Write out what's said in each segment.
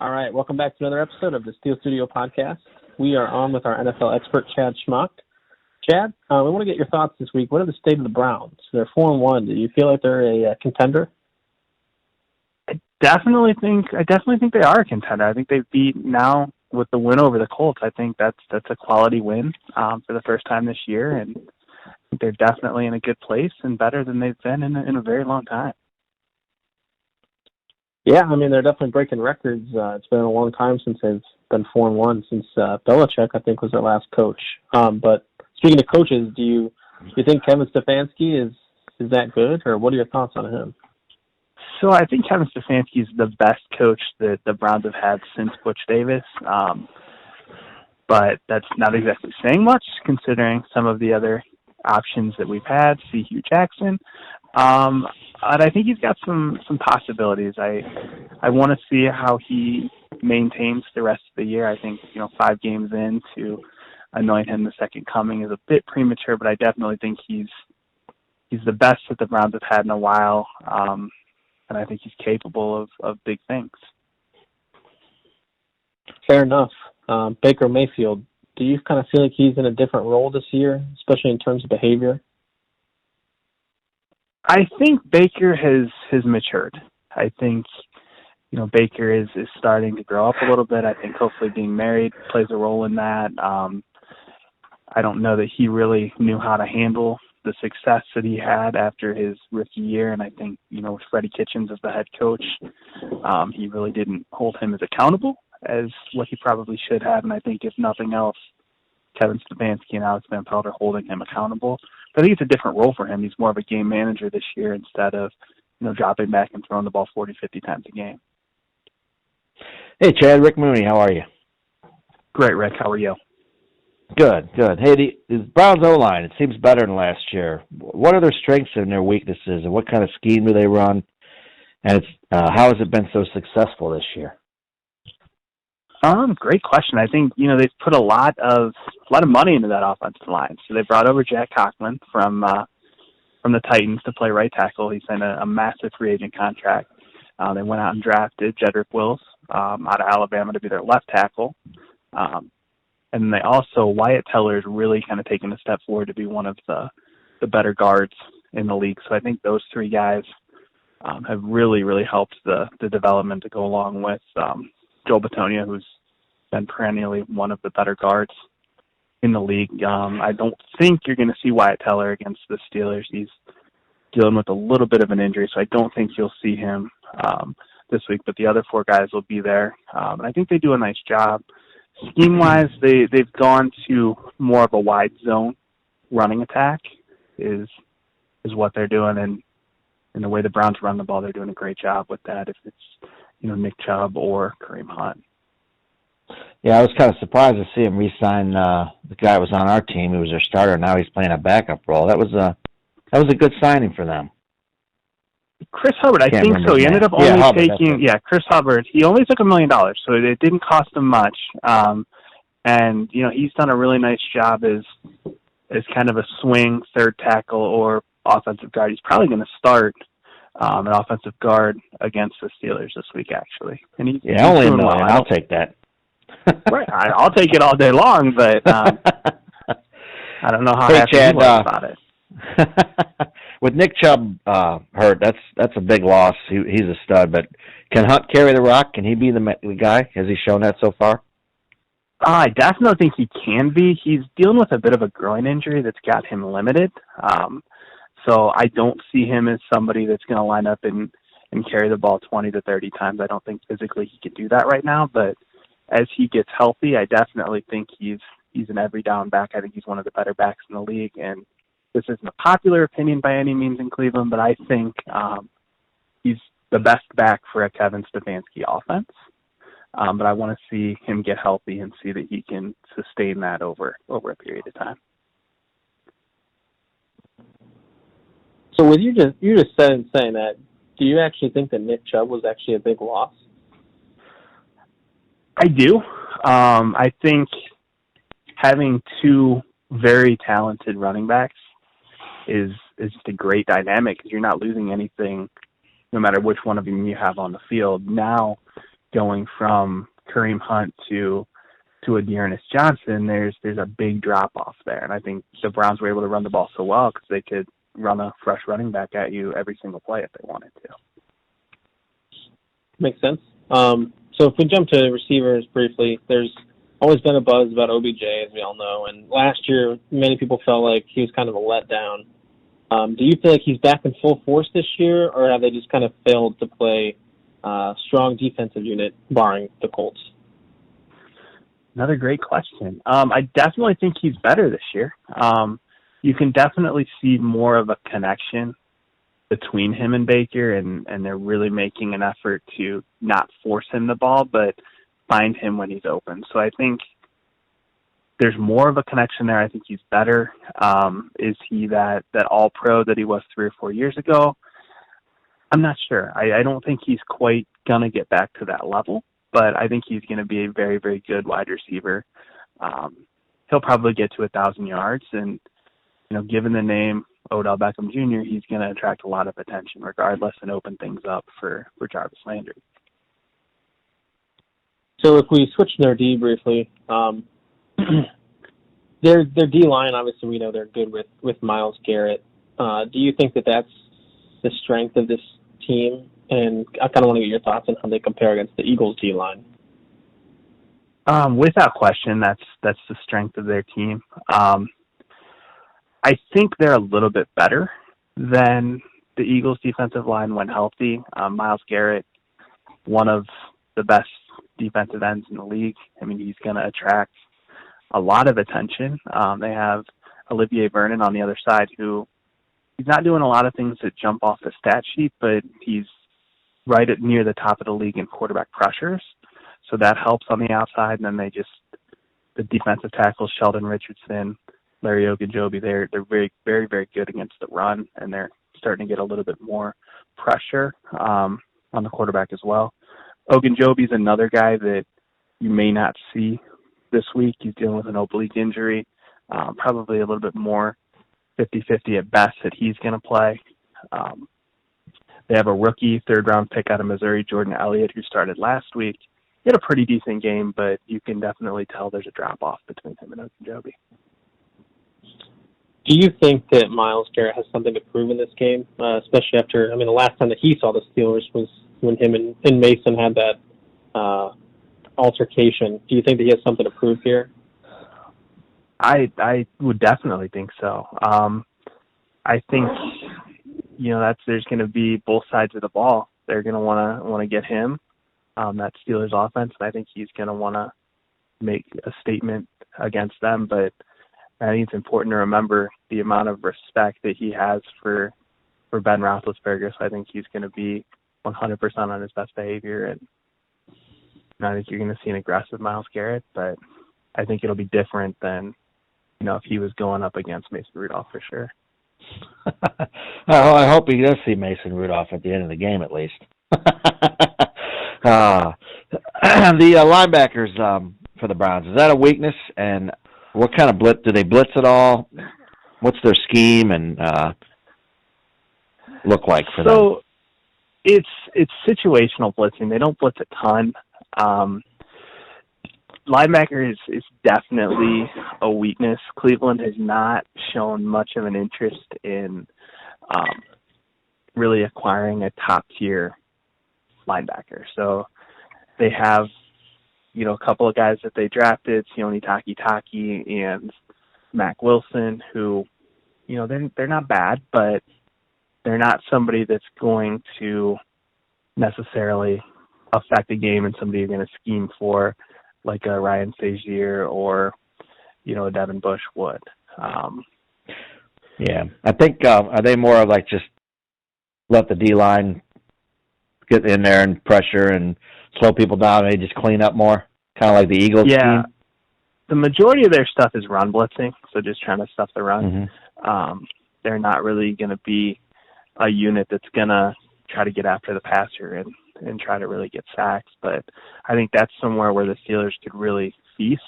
All right, welcome back to another episode of the Steel Studio Podcast. We are on with our NFL expert, Chad Schmock. Chad, we want to get your thoughts this week. What are the state of the Browns? They're 4-1. Do you feel like they're a contender? I definitely think they are a contender. I think they've beat now with the win over the Colts. I think that's a quality win for the first time this year, and they're definitely in a good place and better than they've been in a very long time. Yeah, I mean, they're definitely breaking records. It's been a long time since they've been 4-1, since Belichick, I think, was their last coach. But speaking of coaches, do you think Kevin Stefanski is that good, or what are your thoughts on him? So I think Kevin Stefanski is the best coach that the Browns have had since Butch Davis. But that's not exactly saying much, considering some of the other options that we've had. See Hugh Jackson. But I think he's got some possibilities. I want to see how he maintains the rest of the year. I think 5 games in to anoint him the second coming is a bit premature, but I definitely think he's the best that the Browns have had in a while, and I think he's capable of big things. Fair enough. Baker Mayfield, do you kind of feel like he's in a different role this year, especially in terms of behavior? I think Baker has matured. I think, Baker is starting to grow up a little bit. I think hopefully being married plays a role in that. I don't know that he really knew how to handle the success that he had after his rookie year. And I think, with Freddie Kitchens as the head coach, he really didn't hold him as accountable as what he probably should have. And I think if nothing else, Kevin Stefanski and Alex Van Pelt are holding him accountable. But I think it's a different role for him. He's more of a game manager this year instead of, dropping back and throwing the ball 40, 50 times a game. Hey, Chad, Rick Mooney, how are you? Great, Rick. How are you? Good. Hey, the Browns O-line, it seems better than last year. What are their strengths and their weaknesses, and what kind of scheme do they run? And how has it been so successful this year? Great question. I think, they've put a lot of money into that offensive line. So they brought over Jack Conklin from the Titans to play right tackle. He signed a massive free agent contract. They went out and drafted Jedrick Wills out of Alabama to be their left tackle. And they also, Wyatt Teller is really kind of taken a step forward to be one of the better guards in the league. So I think those 3 guys have really, really helped the development to go along with Joel Bitonio, who's been perennially one of the better guards in the league. I don't think you're going to see Wyatt Teller against the Steelers. He's dealing with a little bit of an injury, so I don't think you'll see him this week, but the other 4 guys will be there. And I think they do a nice job. Scheme-wise, they've gone to more of a wide zone running attack is what they're doing, and in the way the Browns run the ball, they're doing a great job with that, if it's Nick Chubb or Kareem Hunt. Yeah, I was kind of surprised to see him re-sign the guy that was on our team. He was their starter. Now he's playing a backup role. That was a good signing for them. Chris Hubbard, I think so. He ended up only taking Chris Hubbard. He only took $1 million, so it didn't cost him much. And he's done a really nice job as kind of a swing third tackle or offensive guard. He's probably going to start an offensive guard against the Steelers this week, actually. And he's only $1 million. I'll take that. Right, I'll take it all day long, but I don't know how happy Chad, you are about it. With Nick Chubb hurt, that's a big loss. He's a stud, but can Hunt carry the rock? Can he be the guy? Has he shown that so far? I definitely think he can be. He's dealing with a bit of a groin injury that's got him limited. So I don't see him as somebody that's going to line up and carry the ball 20 to 30 times. I don't think physically he could do that right now, but as he gets healthy, I definitely think he's an every down back. I think he's one of the better backs in the league, and this isn't a popular opinion by any means in Cleveland, but I think he's the best back for a Kevin Stefanski offense. But I want to see him get healthy and see that he can sustain that over a period of time. So with you just saying that, do you actually think that Nick Chubb was actually a big loss? I do. I think having 2 very talented running backs is just a great dynamic because you're not losing anything no matter which one of them you have on the field. Now going from Kareem Hunt to a Dearness Johnson, there's a big drop-off there. And I think the Browns were able to run the ball so well because they could run a fresh running back at you every single play if they wanted to. Makes sense. So if we jump to receivers briefly, there's always been a buzz about OBJ, as we all know. And last year, many people felt like he was kind of a letdown. Do you feel like he's back in full force this year, or have they just kind of failed to play strong defensive unit, barring the Colts? Another great question. I definitely think he's better this year. You can definitely see more of a connection between him and Baker, and they're really making an effort to not force him the ball, but find him when he's open. So I think there's more of a connection there. I think he's better. Is he that all-pro that he was 3 or 4 years ago? I'm not sure. I don't think he's quite going to get back to that level, but I think he's going to be a very, very good wide receiver. He'll probably get to 1,000 yards, and given the name Odell Beckham Jr., he's going to attract a lot of attention regardless and open things up for Jarvis Landry. So if we switch to their D briefly, their D-line, obviously we know they're good with Myles Garrett. Do you think that that's the strength of this team? And I kind of want to get your thoughts on how they compare against the Eagles D-line. Without question, that's the strength of their team. I think they're a little bit better than the Eagles defensive line when healthy. Myles Garrett, one of the best defensive ends in the league. I mean, he's going to attract a lot of attention. They have Olivier Vernon on the other side, who he's not doing a lot of things that jump off the stat sheet, but he's right at near the top of the league in quarterback pressures. So that helps on the outside. And then the defensive tackles, Sheldon Richardson, Larry Ogunjobi, they're very, very, very good against the run, and they're starting to get a little bit more pressure on the quarterback as well. Ogunjobi's another guy that you may not see this week. He's dealing with an oblique injury, probably a little bit more 50-50 at best that he's going to play. They have a rookie third-round pick out of Missouri, Jordan Elliott, who started last week. He had a pretty decent game, but you can definitely tell there's a drop-off between him and Ogunjobi. Do you think that Myles Garrett has something to prove in this game, especially after, the last time that he saw the Steelers was when him and Mason had that altercation. Do you think that he has something to prove here? I would definitely think so. I think, there's going to be both sides of the ball. They're going to want to get him, that Steelers offense, and I think he's going to want to make a statement against them, but I think it's important to remember the amount of respect that he has for Ben Roethlisberger. So I think he's going to be 100% on his best behavior, and I think you're going to see an aggressive Myles Garrett, but I think it'll be different than, if he was going up against Mason Rudolph for sure. I hope he does see Mason Rudolph at the end of the game at least. The linebackers for the Browns, is that a weakness? And what kind of blitz? Do they blitz at all? What's their scheme and look like for them? So it's situational blitzing. They don't blitz a ton. Linebacker is definitely a weakness. Cleveland has not shown much of an interest in really acquiring a top-tier linebacker. So they have, a couple of guys that they drafted, Sione Takitaki and Mac Wilson, who, they're not bad, but they're not somebody that's going to necessarily affect the game and somebody you're going to scheme for, like a Ryan Shazier or, a Devin Bush would. Yeah. I think, are they more of like just let the D-line get in there and pressure and slow people down and they just clean up more? Kind of like the Eagles team? The majority of their stuff is run blitzing, so just trying to stuff the run. Mm-hmm. They're not really going to be a unit that's going to try to get after the passer and try to really get sacks. But I think that's somewhere where the Steelers could really feast.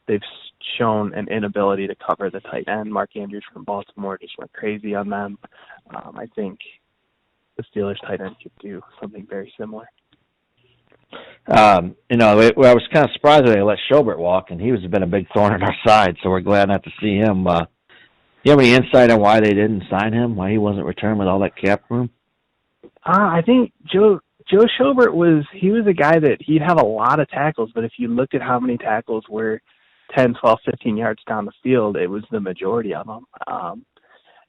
They've shown an inability to cover the tight end. Mark Andrews from Baltimore just went crazy on them. I think the Steelers tight end could do something very similar. I was kind of surprised when they let Schobert walk, and he was been a big thorn in our side, so we're glad not to see him. Do you have any insight on why they didn't sign him, why he wasn't returned with all that cap room? I think Joe Schobert was a guy that he'd have a lot of tackles, but if you looked at how many tackles were 10, 12, 15 yards down the field, it was the majority of them.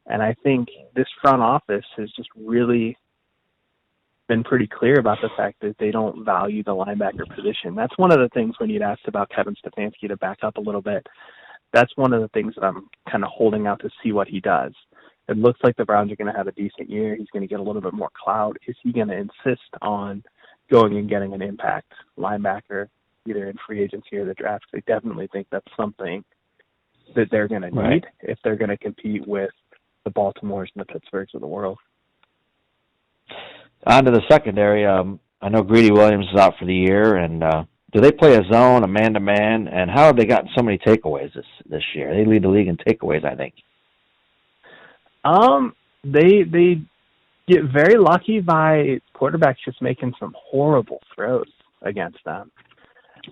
And I think this front office has just really been pretty clear about the fact that they don't value the linebacker position. That's one of the things when you'd asked about Kevin Stefanski, to back up a little bit. That's one of the things that I'm kind of holding out to see what he does. It looks like the Browns are going to have a decent year. He's going to get a little bit more clout. Is he going to insist on going and getting an impact linebacker, either in free agency or the draft? I definitely think that's something that they're going to need if they're going to compete with the Baltimores and the Pittsburghs of the world. On to the secondary. I know Greedy Williams is out for the year, and do they play a zone, a man-to-man, and how have they gotten so many takeaways this year? They lead the league in takeaways, I think. They get very lucky by quarterbacks just making some horrible throws against them.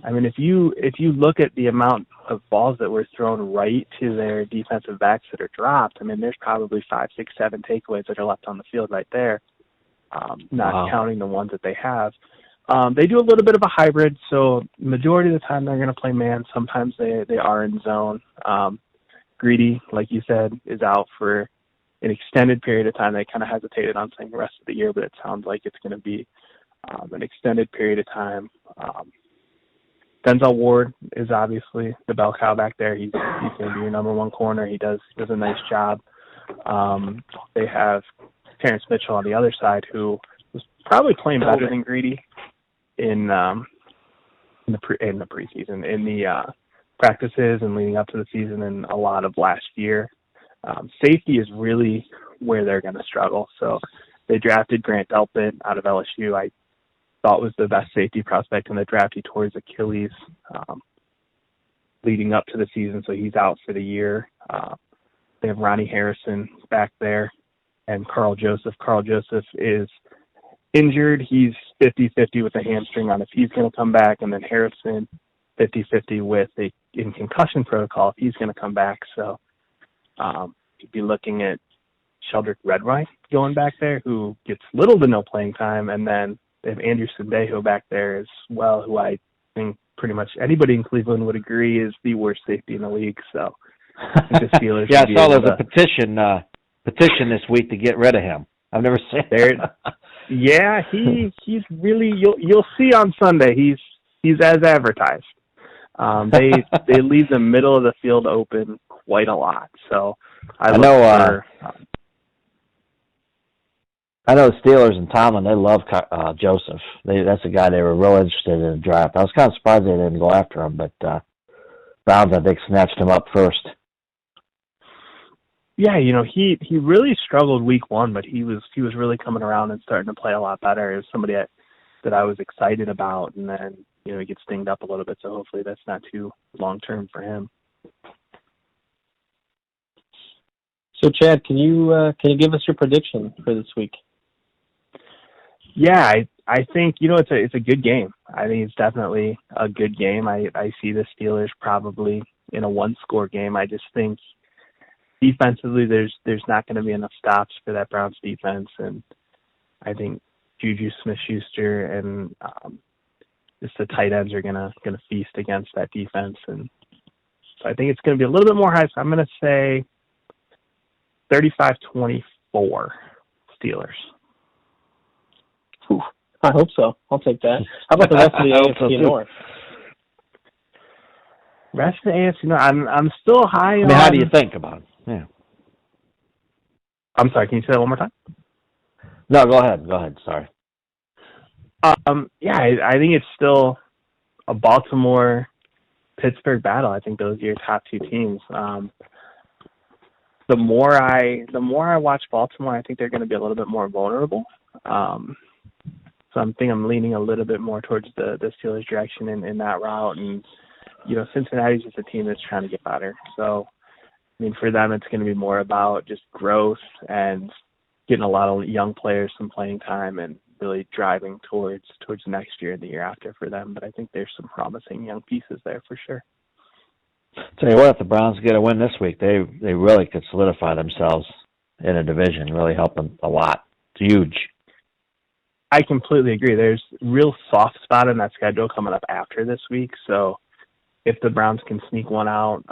I mean, if you look at the amount of balls that were thrown right to their defensive backs that are dropped, I mean, there's probably 5, 6, 7 takeaways that are left on the field right there. Not counting the ones that they have. They do a little bit of a hybrid, so majority of the time they're going to play man. Sometimes they are in zone. Greedy, like you said, is out for an extended period of time. They kind of hesitated on saying the rest of the year, but it sounds like it's going to be an extended period of time. Denzel Ward is obviously the bell cow back there. He's going to be your number one corner. He does a nice job. They have Terrence Mitchell on the other side, who was probably playing better than Greedy in the preseason, in the practices and leading up to the season, and a lot of last year. Safety is really where they're going to struggle. So they drafted Grant Delpit out of LSU. I thought was the best safety prospect in the draft. He tore his Achilles leading up to the season, so he's out for the year. They have Ronnie Harrison back there, and Carl Joseph. Carl Joseph is injured. He's 50-50 with a hamstring on if he's going to come back, and then Harrison 50-50 in concussion protocol if he's going to come back. So you'd be looking at Sheldrick Redwine going back there, who gets little to no playing time, and then they have Andrew Sendejo back there as well, who I think pretty much anybody in Cleveland would agree is the worst safety in the league. So the Steelers I saw there's a petition this week to get rid of him. I've never seen it. Yeah, he's really, you'll see on Sunday, he's as advertised. They leave the middle of the field open quite a lot. So I know the Steelers and Tomlin, they love Joseph. That's a guy they were real interested in the draft. I was kind of surprised they didn't go after him, but Browns, I think, snatched him up first. Yeah, he really struggled week one, but he was really coming around and starting to play a lot better. It was somebody that I was excited about, and then he gets dinged up a little bit, so hopefully that's not too long term for him. So Chad, can you give us your prediction for this week? Yeah, I think it's a good game. I think it's definitely a good game. I see the Steelers probably in a 1-score game. I just think defensively, there's not going to be enough stops for that Browns defense, and I think Juju Smith-Schuster and just the tight ends are gonna feast against that defense, and so I think it's going to be a little bit more high. So I'm going to say 35-24 Steelers. Whew, I hope so. I'll take that. How about the rest of the AFC North? Rest of the AFC North, I'm still high on. How do you think about it? Yeah. I'm sorry, can you say that one more time? No, go ahead. Sorry. Yeah, I think it's still a Baltimore-Pittsburgh battle. I think those are your top two teams. The more I watch Baltimore, I think they're going to be a little bit more vulnerable. So I'm leaning a little bit more towards the Steelers' direction in that route. And Cincinnati's just a team that's trying to get better. So I mean, for them, it's going to be more about just growth and getting a lot of young players some playing time, and really driving towards next year and the year after for them. But I think there's some promising young pieces there for sure. Tell you what, if the Browns get a win this week, they really could solidify themselves in a division, really help them a lot. It's huge. I completely agree. There's real soft spot in that schedule coming up after this week. So if the Browns can sneak one out,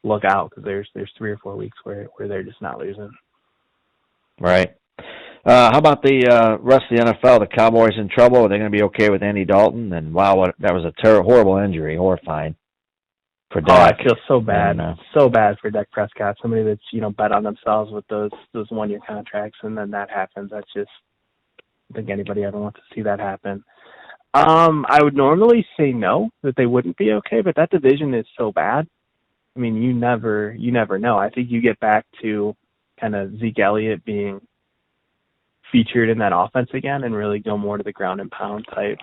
look out, because there's 3 or 4 weeks where they're just not losing. Right. How about the rest of the NFL? The Cowboys in trouble? Are they going to be okay with Andy Dalton? And wow, that was a horrible injury, horrifying for Dak. I feel so bad, so bad for Dak Prescott. Somebody that's bet on themselves with those 1-year contracts, and then that happens. That's just, I think anybody ever wants to see that happen. I would normally say no, that they wouldn't be okay, but that division is so bad. I mean, you never know. I think you get back to kind of Zeke Elliott being featured in that offense again and really go more to the ground and pound type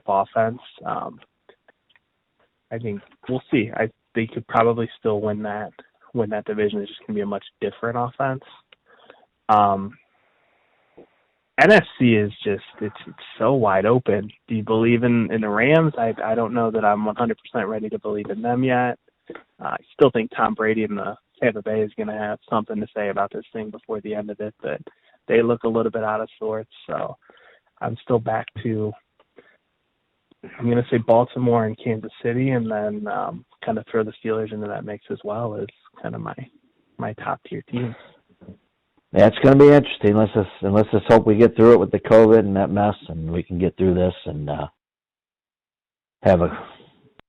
offense. I think we'll see. They could probably still win that division. It's just going to be a much different offense. NFC is just it's so wide open. Do you believe in the Rams? I don't know that I'm 100% ready to believe in them yet. I still think Tom Brady in the Tampa Bay is going to have something to say about this thing before the end of it, but they look a little bit out of sorts. So I'm still back to, I'm going to say Baltimore and Kansas City, and then kind of throw the Steelers into that mix as well as kind of my top tier teams. Yeah, it's going to be interesting. Let's just hope we get through it with the COVID and that mess, and we can get through this and have a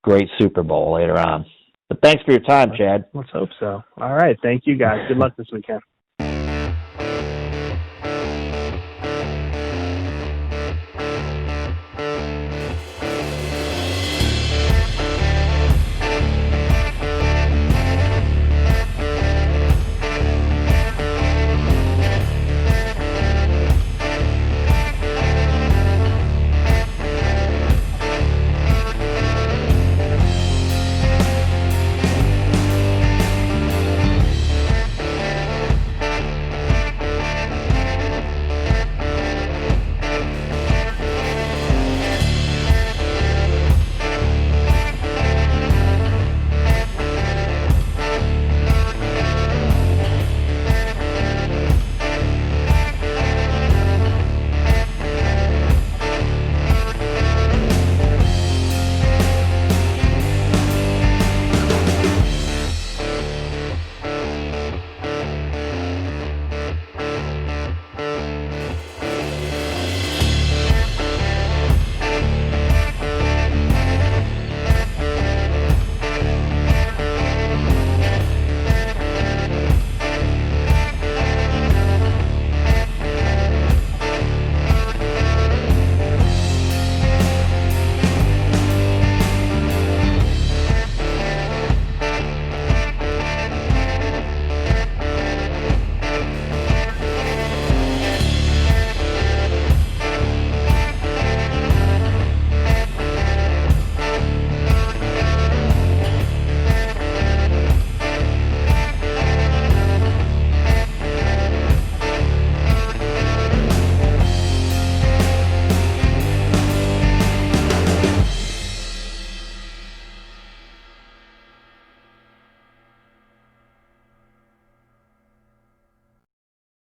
great Super Bowl later on. But thanks for your time, Chad. Let's hope so. All right. Thank you, guys. Good luck this weekend.